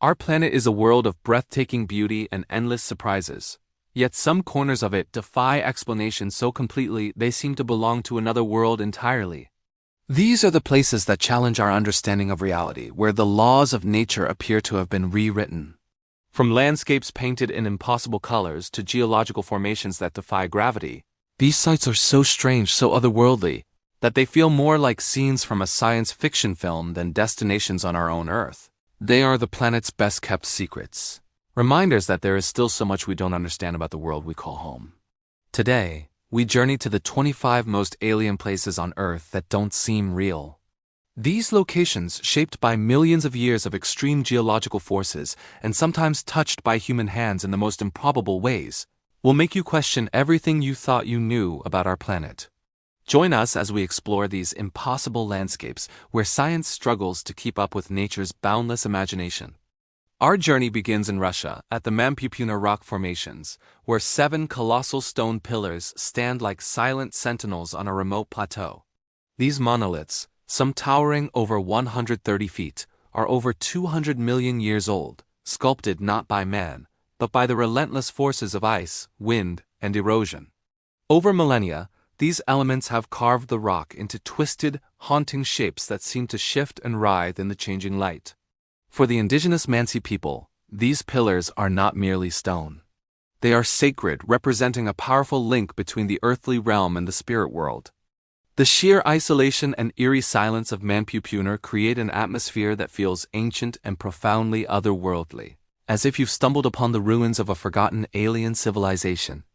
Our planet is a world of breathtaking beauty and endless surprises. Yet some corners of it defy explanation so completely they seem to belong to another world entirely. These are the places that challenge our understanding of reality, where the laws of nature appear to have been rewritten. From landscapes painted in impossible colors to geological formations that defy gravity, these sites are so strange, so otherworldly, that they feel more like scenes from a science fiction film than destinations on our own Earth. They are the planet's best-kept secrets, reminders that there is still so much we don't understand about the world we call home. Today, we journey to the 25 most alien places on Earth that don't seem real. These locations, shaped by millions of years of extreme geological forces and sometimes touched by human hands in the most improbable ways, will make you question everything you thought you knew about our planet. Join us as we explore these impossible landscapes where science struggles to keep up with nature's boundless imagination. Our journey begins in Russia, at the Mampupuna rock formations, where 7 colossal stone pillars stand like silent sentinels on a remote plateau. These monoliths, some towering over 130 feet, are over 200 million years old, sculpted not by man, but by the relentless forces of ice, wind, and erosion. Over millennia, these elements have carved the rock into twisted, haunting shapes that seem to shift and writhe in the changing light. For the indigenous Mansi people, these pillars are not merely stone. They are sacred, representing a powerful link between the earthly realm and the spirit world. The sheer isolation and eerie silence of Mampupuna create an atmosphere that feels ancient and profoundly otherworldly, as if you've stumbled upon the ruins of a forgotten alien civilization.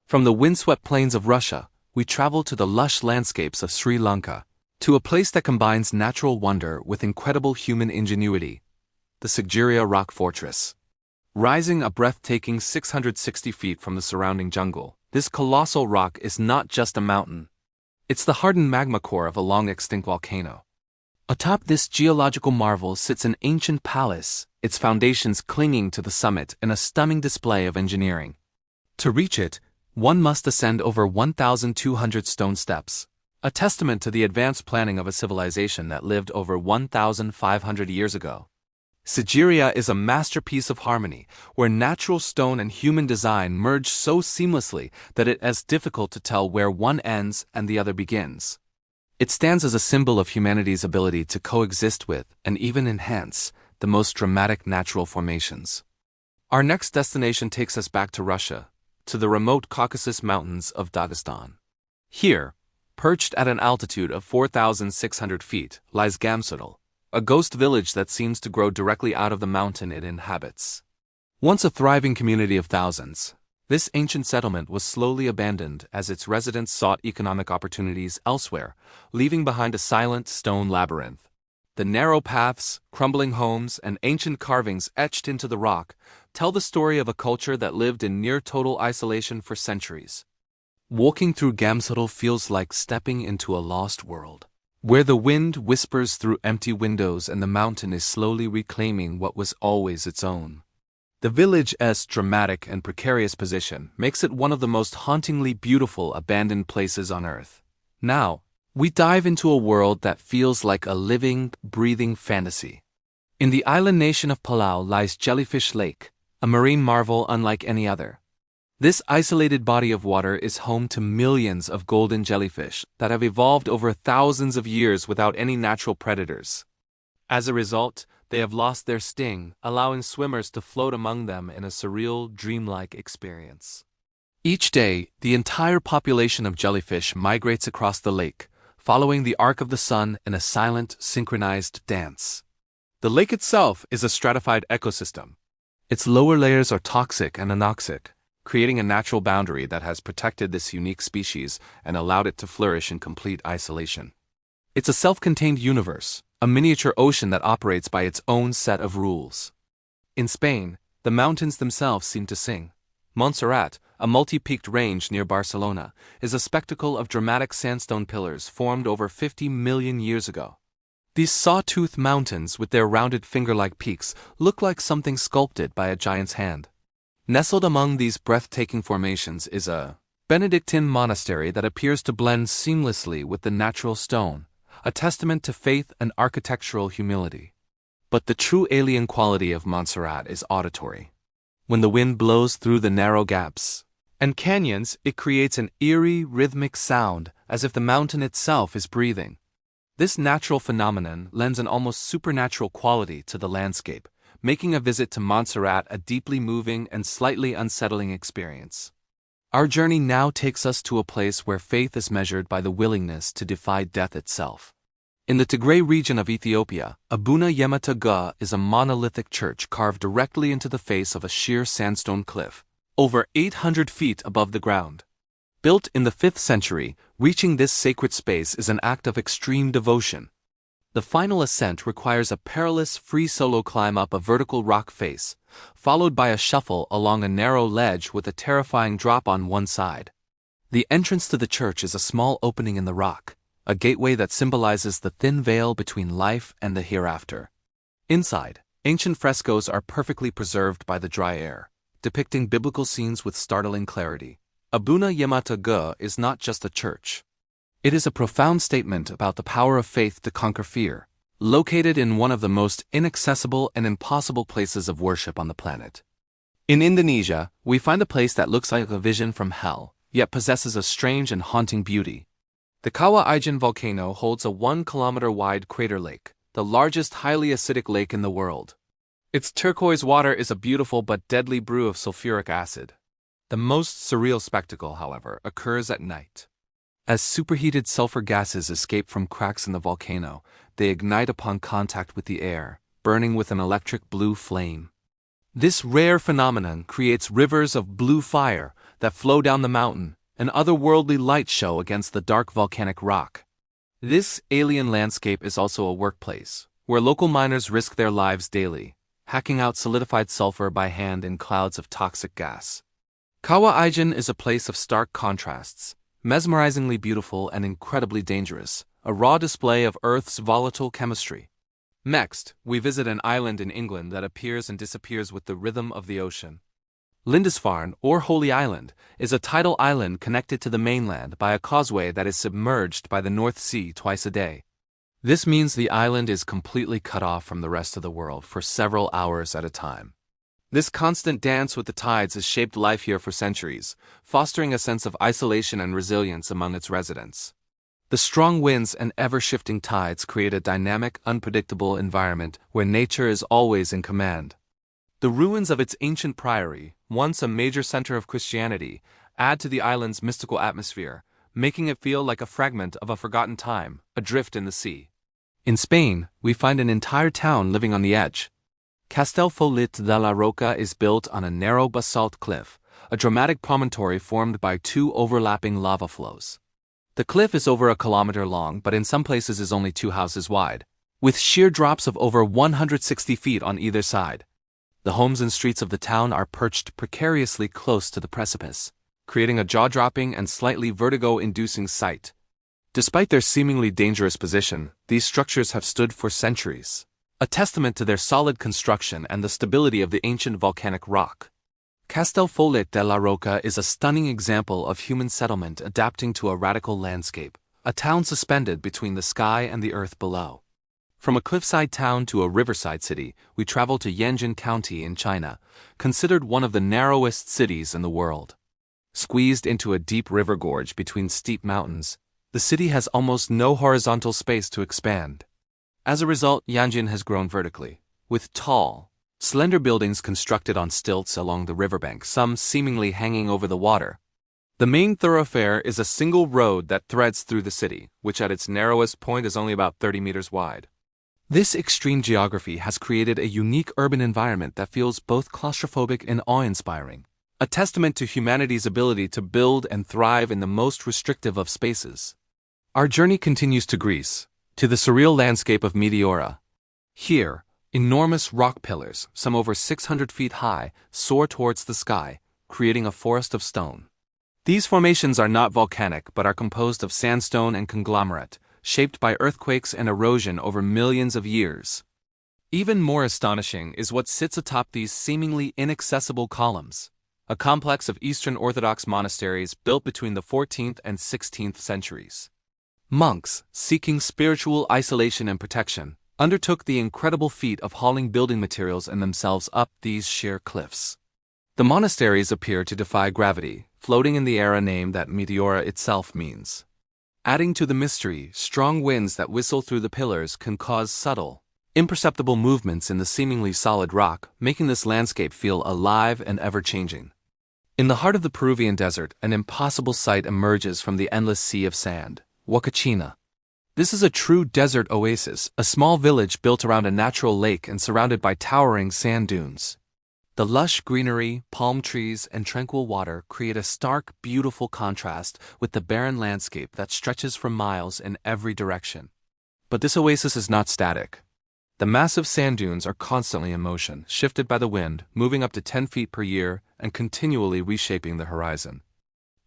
From the windswept plains of Russia, we travel to the lush landscapes of Sri Lanka, to a place that combines natural wonder with incredible human ingenuity, the Sigiriya Rock Fortress. Rising a breathtaking 660 feet from the surrounding jungle, this colossal rock is not just a mountain. It's the hardened magma core of a long-extinct volcano. Atop this geological marvel sits an ancient palace, its foundations clinging to the summit in a stunning display of engineering. To reach it, one must ascend over 1,200 stone steps, a testament to the advanced planning of a civilization that lived over 1,500 years ago. Sigiriya is a masterpiece of harmony, where natural stone and human design merge so seamlessly that it is difficult to tell where one ends and the other begins. It stands as a symbol of humanity's ability to coexist with, and even enhance, the most dramatic natural formations. Our next destination takes us back to Russia, to the remote Caucasus Mountains of Dagestan. Here, perched at an altitude of 4,600 feet, lies Gamsutl, a ghost village that seems to grow directly out of the mountain it inhabits. Once a thriving community of thousands, this ancient settlement was slowly abandoned as its residents sought economic opportunities elsewhere, leaving behind a silent stone labyrinth. The narrow paths, crumbling homes, and ancient carvings etched into the rock tell the story of a culture that lived in near-total isolation for centuries. Walking through Gamsutl feels like stepping into a lost world, where the wind whispers through empty windows and the mountain is slowly reclaiming what was always its own. The village's dramatic and precarious position makes it one of the most hauntingly beautiful abandoned places on Earth. Now, we dive into a world that feels like a living, breathing fantasy. In the island nation of Palau lies Jellyfish Lake, a marine marvel unlike any other. This isolated body of water is home to millions of golden jellyfish that have evolved over thousands of years without any natural predators. As a result, they have lost their sting, allowing swimmers to float among them in a surreal, dreamlike experience. Each day, the entire population of jellyfish migrates across the lake, following the arc of the sun in a silent, synchronized dance. The lake itself is a stratified ecosystem. Its lower layers are toxic and anoxic, creating a natural boundary that has protected this unique species and allowed it to flourish in complete isolation. It's a self-contained universe, a miniature ocean that operates by its own set of rules. In Spain, the mountains themselves seem to sing. Montserrat, a multi-peaked range near Barcelona, is a spectacle of dramatic sandstone pillars formed over 50 million years ago. These saw-toothed mountains with their rounded finger-like peaks look like something sculpted by a giant's hand. Nestled among these breathtaking formations is a Benedictine monastery that appears to blend seamlessly with the natural stone, a testament to faith and architectural humility. But the true alien quality of Montserrat is auditory. When the wind blows through the narrow gaps and canyons, it creates an eerie, rhythmic sound as if the mountain itself is breathing. This natural phenomenon lends an almost supernatural quality to the landscape, making a visit to Montserrat a deeply moving and slightly unsettling experience. Our journey now takes us to a place where faith is measured by the willingness to defy death itself. In the Tigray region of Ethiopia, Abuna Yemata Ga is a monolithic church carved directly into the face of a sheer sandstone cliff, over 800 feet above the ground. Built in the 5th century, reaching this sacred space is an act of extreme devotion. The final ascent requires a perilous free solo climb up a vertical rock face, followed by a shuffle along a narrow ledge with a terrifying drop on one side. The entrance to the church is a small opening in the rock, a gateway that symbolizes the thin veil between life and the hereafter. Inside, ancient frescoes are perfectly preserved by the dry air, depicting biblical scenes with startling clarity. Abuna Yemata Ga is not just a church. It is a profound statement about the power of faith to conquer fear, located in one of the most inaccessible and impossible places of worship on the planet. In Indonesia, we find a place that looks like a vision from hell, yet possesses a strange and haunting beauty. The Kawah Ijen volcano holds a 1-kilometer-wide crater lake, the largest highly acidic lake in the world. Its turquoise water is a beautiful but deadly brew of sulfuric acid. The most surreal spectacle, however, occurs at night. As superheated sulfur gases escape from cracks in the volcano, they ignite upon contact with the air, burning with an electric blue flame. This rare phenomenon creates rivers of blue fire that flow down the mountain, an otherworldly light show against the dark volcanic rock. This alien landscape is also a workplace, where local miners risk their lives daily, hacking out solidified sulfur by hand in clouds of toxic gas. Kawah Ijen is a place of stark contrasts, mesmerizingly beautiful and incredibly dangerous, a raw display of Earth's volatile chemistry. Next, we visit an island in England that appears and disappears with the rhythm of the ocean. Lindisfarne, or Holy Island, is a tidal island connected to the mainland by a causeway that is submerged by the North Sea twice a day. This means the island is completely cut off from the rest of the world for several hours at a time. This constant dance with the tides has shaped life here for centuries, fostering a sense of isolation and resilience among its residents. The strong winds and ever-shifting tides create a dynamic, unpredictable environment where nature is always in command. The ruins of its ancient priory, once a major center of Christianity, add to the island's mystical atmosphere, making it feel like a fragment of a forgotten time, adrift in the sea. In Spain, we find an entire town living on the edge. Castellfollit de la Roca is built on a narrow basalt cliff, a dramatic promontory formed by 2 overlapping lava flows. The cliff is over 1 kilometer long, but in some places is only 2 houses wide, with sheer drops of over 160 feet on either side. The homes and streets of the town are perched precariously close to the precipice, creating a jaw-dropping and slightly vertigo-inducing sight. Despite their seemingly dangerous position, these structures have stood for centuries, a testament to their solid construction and the stability of the ancient volcanic rock. Castellfollit de la Roca is a stunning example of human settlement adapting to a radical landscape, a town suspended between the sky and the earth below. From a cliffside town to a riverside city, we travel to Yanjin County in China, considered one of the narrowest cities in the world. Squeezed into a deep river gorge between steep mountains, the city has almost no horizontal space to expand. As a result, Yanjin has grown vertically, with tall, slender buildings constructed on stilts along the riverbank, some seemingly hanging over the water. The main thoroughfare is a single road that threads through the city, which at its narrowest point is only about 30 meters wide. This extreme geography has created a unique urban environment that feels both claustrophobic and awe-inspiring, a testament to humanity's ability to build and thrive in the most restrictive of spaces. Our journey continues to Greece, to the surreal landscape of Meteora. Here, enormous rock pillars, some over 600 feet high, soar towards the sky, creating a forest of stone. These formations are not volcanic but are composed of sandstone and conglomerate, shaped by earthquakes and erosion over millions of years. Even more astonishing is what sits atop these seemingly inaccessible columns, a complex of Eastern Orthodox monasteries built between the 14th and 16th centuries. Monks, seeking spiritual isolation and protection, undertook the incredible feat of hauling building materials and themselves up these sheer cliffs. The monasteries appear to defy gravity, floating in the air, a name that Meteora itself means. Adding to the mystery, strong winds that whistle through the pillars can cause subtle, imperceptible movements in the seemingly solid rock, making this landscape feel alive and ever-changing. In the heart of the Peruvian desert, an impossible sight emerges from the endless sea of sand, Huacachina. This is a true desert oasis, a small village built around a natural lake and surrounded by towering sand dunes. The lush greenery, palm trees, and tranquil water create a stark, beautiful contrast with the barren landscape that stretches for miles in every direction. But this oasis is not static. The massive sand dunes are constantly in motion, shifted by the wind, moving up to 10 feet per year and continually reshaping the horizon.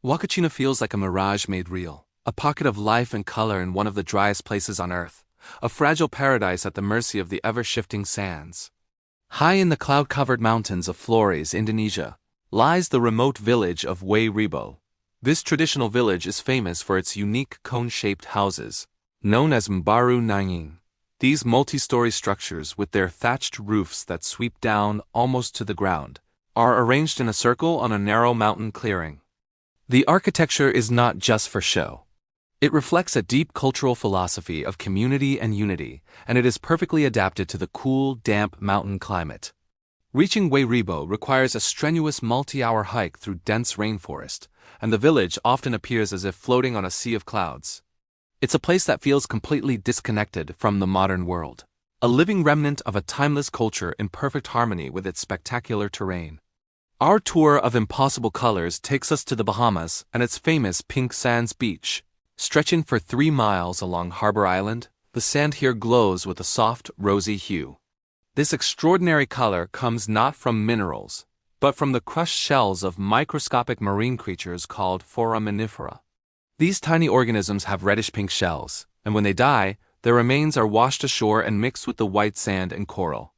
Huacachina feels like a mirage made real, a pocket of life and color in one of the driest places on Earth, a fragile paradise at the mercy of the ever-shifting sands. High in the cloud-covered mountains of Flores, Indonesia, lies the remote village of Huayribo. This traditional village is famous for its unique cone-shaped houses, known as Mbaru Nanging. These multi-story structures, with their thatched roofs that sweep down almost to the ground, are arranged in a circle on a narrow mountain clearing. The architecture is not just for show. It reflects a deep cultural philosophy of community and unity, and it is perfectly adapted to the cool, damp mountain climate. Reaching Huayribo requires a strenuous multi-hour hike through dense rainforest, and the village often appears as if floating on a sea of clouds. It's a place that feels completely disconnected from the modern world, a living remnant of a timeless culture in perfect harmony with its spectacular terrain. Our tour of impossible colors takes us to the Bahamas and its famous Pink Sands beach. Stretching for 3 miles along Harbor Island, the sand here glows with a soft, rosy hue. This extraordinary color comes not from minerals, but from the crushed shells of microscopic marine creatures called foraminifera. These tiny organisms have reddish-pink shells, and when they die, their remains are washed ashore and mixed with the white sand and coral.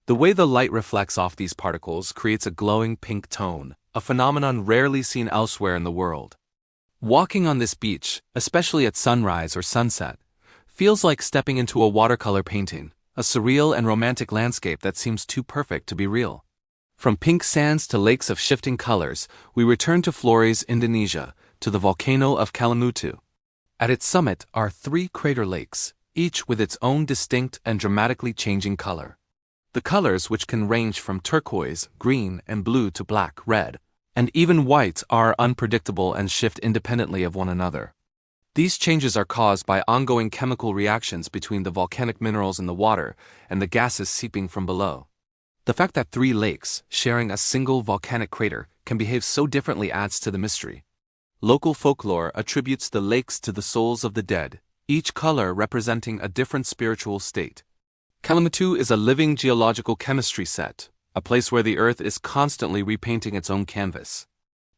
The way the light reflects off these particles creates a glowing pink tone, a phenomenon rarely seen elsewhere in the world. Walking on this beach, especially at sunrise or sunset, feels like stepping into a watercolor painting, a surreal and romantic landscape that seems too perfect to be real. From pink sands to lakes of shifting colors, we return to Flores, Indonesia, to the volcano of Kelimutu. At its summit are 3 crater lakes, each with its own distinct and dramatically changing color. The colors, which can range from turquoise, green, and blue to black, red, and even white, are unpredictable and shift independently of one another. These changes are caused by ongoing chemical reactions between the volcanic minerals in the water and the gases seeping from below. The fact that 3 lakes, sharing a single volcanic crater, can behave so differently adds to the mystery. Local folklore attributes the lakes to the souls of the dead, each color representing a different spiritual state. Kelimutu is a living geological chemistry set, a place where the Earth is constantly repainting its own canvas.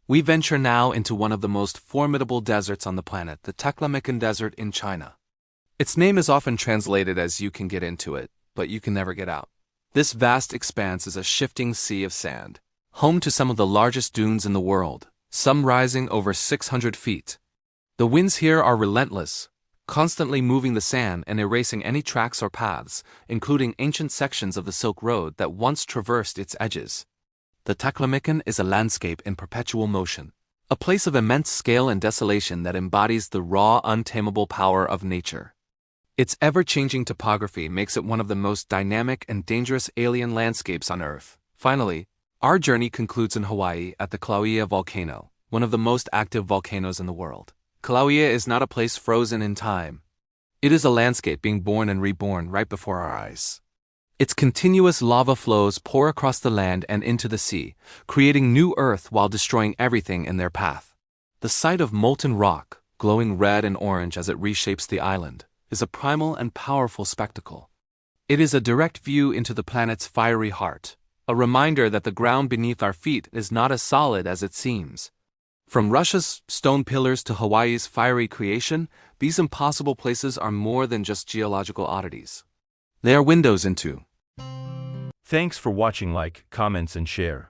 We venture now into one of the most formidable deserts on the planet, the Taklamakan Desert in China. Its name is often translated as "you can get into it, but you can never get out." This vast expanse is a shifting sea of sand, home to some of the largest dunes in the world, some rising over 600 feet. The winds here are relentless, constantly moving the sand and erasing any tracks or paths, including ancient sections of the Silk Road that once traversed its edges. The Taklamakan is a landscape in perpetual motion, a place of immense scale and desolation that embodies the raw, untamable power of nature. Its ever-changing topography makes it one of the most dynamic and dangerous alien landscapes on Earth. Finally, our journey concludes in Hawaii at the Kilauea volcano, one of the most active volcanoes in the world. Kilauea is not a place frozen in time. It is a landscape being born and reborn right before our eyes. Its continuous lava flows pour across the land and into the sea, creating new Earth while destroying everything in their path. The sight of molten rock, glowing red and orange as it reshapes the island, is a primal and powerful spectacle. It is a direct view into the planet's fiery heart, a reminder that the ground beneath our feet is not as solid as it seems. From Russia's stone pillars to Hawaii's fiery creation, these impossible places are more than just geological oddities. They are windows into. Thanks for watching. Like, comments, and share.